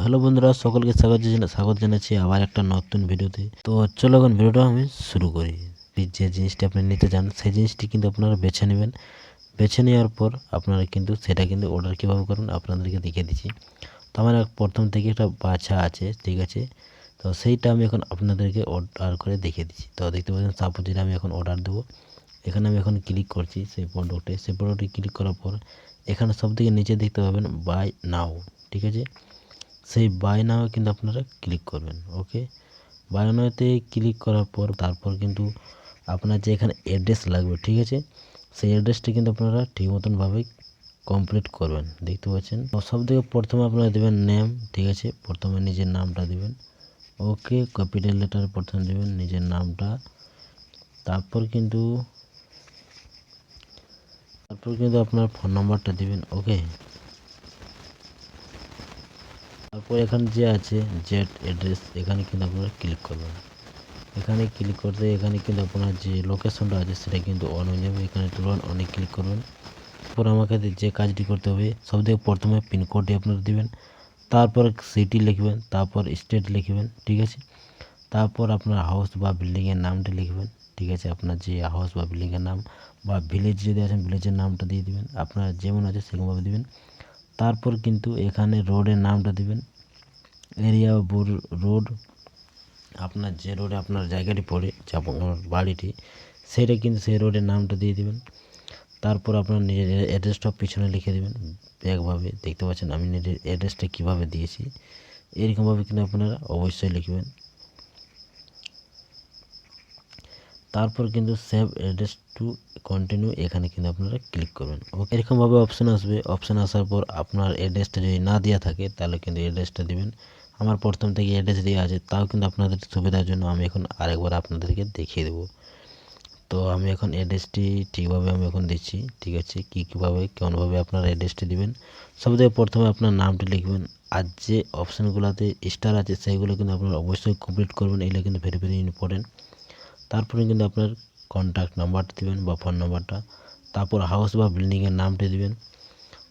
Hello বন্ধুরা, সকলকে স্বাগত জানাচ্ছি আবার একটা নতুন ভিডিওতে। তো চলো এখন ভিডিওটা আমি শুরু করি। যে জিনিসটি আপনি নিতে চান সেই জিনিসটি কিন্তু আপনারা বেছে নেবেন। বেছে নেওয়ার পর আপনারা কিন্তু সেটা কিন্তু অর্ডার কীভাবে করুন আপনাদেরকে দেখিয়ে দিচ্ছি। তো আমার প্রথম থেকে একটা বাছা আছে, ঠিক আছে। তো সেইটা আমি এখন আপনাদেরকে অর্ডার করে দেখিয়ে দিচ্ছি। তো দেখতে পাচ্ছেন, সাপোজ যেটা আমি এখন অর্ডার দেবো, এখানে আমি এখন ক্লিক করছি সেই প্রোডাক্টে ক্লিক করার পর এখানে সবথেকে নিচে দেখতে পাবেন বাই নাও, ঠিক আছে। সেই বাই নাও কিন্তু আপনারা ক্লিক করবেন। ওকে, বাই নাওতে ক্লিক করার পর তারপর কিন্তু আপনার যে এখানে অ্যাড্রেস লাগবে, ঠিক আছে, সেই অ্যাড্রেসটি কিন্তু আপনারা ঠিক মতনভাবে কমপ্লিট করবেন। দেখতে পাচ্ছেন, সব থেকে প্রথমে আপনারা দেবেন নেম, ঠিক আছে। প্রথমে নিজের নামটা দেবেন। ওকে, ক্যাপিটাল লেটারে প্রথমে দেবেন নিজের নামটা। তারপর কিন্তু আপনার ফোন নাম্বারটা দিবেন। ওকে, তারপর এখানে যে আছে জেট অ্যাড্রেস, এখানে কিন্তু আপনারা ক্লিক করবেন। এখানে ক্লিক করতে এখানে কিন্তু আপনার যে লোকেশনটা আছে সেটা কিন্তু অন হয়ে যাবে। এখানে তুলন অনেক ক্লিক করবেন। তারপর আমাকে যে কাজটি করতে হবে, সবথেকে প্রথমে পিনকোডটি আপনারা দিবেন, তারপর সিটি লিখবেন, তারপর স্টেট লিখবেন, ঠিক আছে। তারপর আপনার হাউস বা বিল্ডিংয়ের নামটি লিখবেন, ঠিক আছে। আপনার যে হাউস বা বিল্ডিংয়ের নাম বা ভিলেজ যদি আছেন ভিলেজের নামটা দিয়ে দিবেন, আপনার যেমন আছে সেরকমভাবে দিবেন। তারপর কিন্তু এখানে রোডের নামটা দিবেন, এরিয়া রোড, আপনার যে রোডে আপনার জায়গাটি পড়ে আপনার বাড়িটি, সেটা কিন্তু সেই রোডের নামটা দিয়ে দিবেন। তারপর আপনার নিজের অ্যাড্রেসটা পিছনে লিখে দেবেন একভাবে। দেখতে পাচ্ছেন আমি নিজের অ্যাড্রেসটা কীভাবে দিয়েছি, এরকমভাবে কিন্তু আপনারা অবশ্যই লিখবেন। তারপর কিন্তু সেভ অ্যাড্রেস টু কন্টিনিউ, এখানে কিন্তু আপনারা ক্লিক করবেন। ওকে, এরকমভাবে অপশান আসবে। অপশান আসার পর আপনার অ্যাড্রেসটা যদি না দেওয়া থাকে তাহলে কিন্তু অ্যাড্রেসটা দেবেন। আমার প্রথম থেকে অ্যাড্রেস দেওয়া আছে, তাও কিন্তু আপনাদের সুবিধার জন্য আমি এখন আরেকবার আপনাদেরকে দেখিয়ে দেবো। তো আমি এখন অ্যাড্রেসটি ঠিকভাবে আমি এখন দিচ্ছি, ঠিক আছে। কীভাবে কেমনভাবে আপনারা অ্যাড্রেসটি দিবেন, সবথেকে প্রথমে আপনার নামটি লিখবেন। আর যে অপশানগুলোতে স্টার আছে সেইগুলো কিন্তু আপনারা অবশ্যই কমপ্লিট করবেন, এগুলো কিন্তু ভেরি ভেরি ইম্পর্টেন্ট। তারপরে কিন্তু আপনার কন্ট্যাক্ট নাম্বারটা দেবেন বা ফোন নাম্বারটা। তারপর হাউস বা বিল্ডিংয়ের নামটি দিবেন,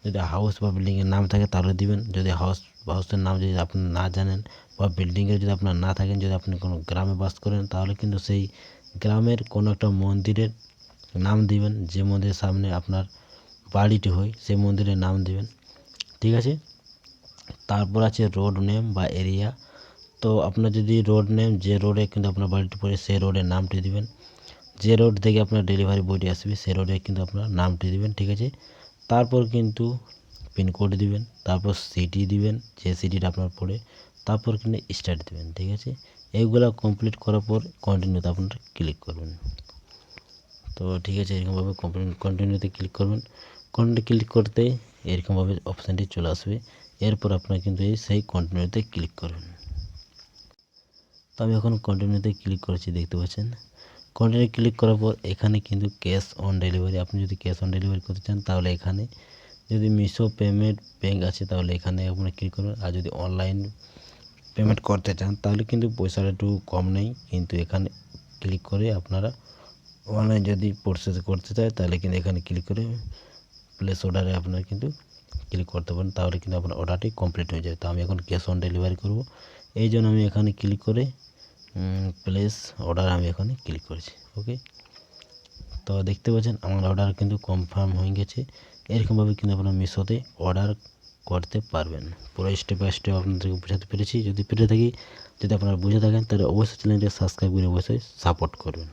যদি হাউস বা বিল্ডিংয়ের নাম থাকে তাহলে দিবেন। যদি হাউসের নাম যদি আপনি না জানেন বা বিল্ডিংয়ের যদি আপনার না থাকেন, যদি আপনি কোনো গ্রামে বাস করেন, তাহলে কিন্তু সেই গ্রামের কোনো একটা মন্দিরের নাম দিবেন, যে মন্দিরের সামনে আপনার বাড়িটি হয় সেই মন্দিরের নাম দিবেন, ঠিক আছে। তারপর আছে রোড নেম বা এরিয়া। তো আপনার যদি রোড নেম, যে রোডে কিন্তু আপনার বাড়িটি পড়ে সেই রোডের নামটি দিবেন। যে রোড থেকে আপনার ডেলিভারি বয়টি আসবে সেই রোডে কিন্তু আপনার নামটি দিবেন, ঠিক আছে। তারপর কিন্তু পিনকোড দিবেন, তারপর সিটি দিবেন, যে সিটিটা আপনার পড়ে, তারপর কিন্তু স্টার্ট দিবেন, ঠিক আছে। এইগুলো কমপ্লিট করার পর কন্টিনিউতে আপনারা ক্লিক করবেন। তো ঠিক আছে, এরকমভাবে কন্টিনিউতে ক্লিক করবেন। কন্টিনিউ ক্লিক করতে এরকমভাবে অপশানটি চলে আসবে। এরপর আপনারা কিন্তু সেই কন্টিনিউতে ক্লিক করবেন। তো আমি এখন কন্টিনিউতে ক্লিক করেছি, দেখতে পাচ্ছেন। কন্টিনিউ ক্লিক করার পর এখানে কিন্তু ক্যাশ অন ডেলিভারি, আপনি যদি ক্যাশ অন ডেলিভারি করতে চান তাহলে এখানে, যদি মিশো পেমেন্ট ব্যাঙ্ক আছে তাহলে এখানে আপনারা ক্লিক করবেন। আর যদি অনলাইন পেমেন্ট করতে চান তাহলে কিন্তু পয়সাটা একটু কম নেই, কিন্তু এখানে ক্লিক করে আপনারা অনলাইন যদি প্রসেস করতে চায় তাহলে কিন্তু এখানে ক্লিক করে প্লেস অর্ডারে আপনারা কিন্তু ক্লিক করতে পারেন, তাহলে কিন্তু আপনার অর্ডারটি কমপ্লিট হয়ে যায়। তো আমি এখন ক্যাশ অন ডেলিভারি করব, এই জন্য আমি এখানে ক্লিক করে প্লেস অর্ডার আমি এখানে ক্লিক করেছি। ওকে, তো দেখতে পাচ্ছেন আমার অর্ডার কিন্তু কনফার্ম হয়ে গেছে। এরকমভাবে কিন্তু আপনারা মিশোতে অর্ডার করতে পারবেন। পুরো স্টেপ বাই স্টেপ আপনাদেরকে বোঝাতে পেরেছি। যদি পেরে থাকি, যদি আপনারা বুঝে থাকেন তাহলে অবশ্যই চ্যানেলটি সাবস্ক্রাইব করে অবশ্যই সাপোর্ট করবেন।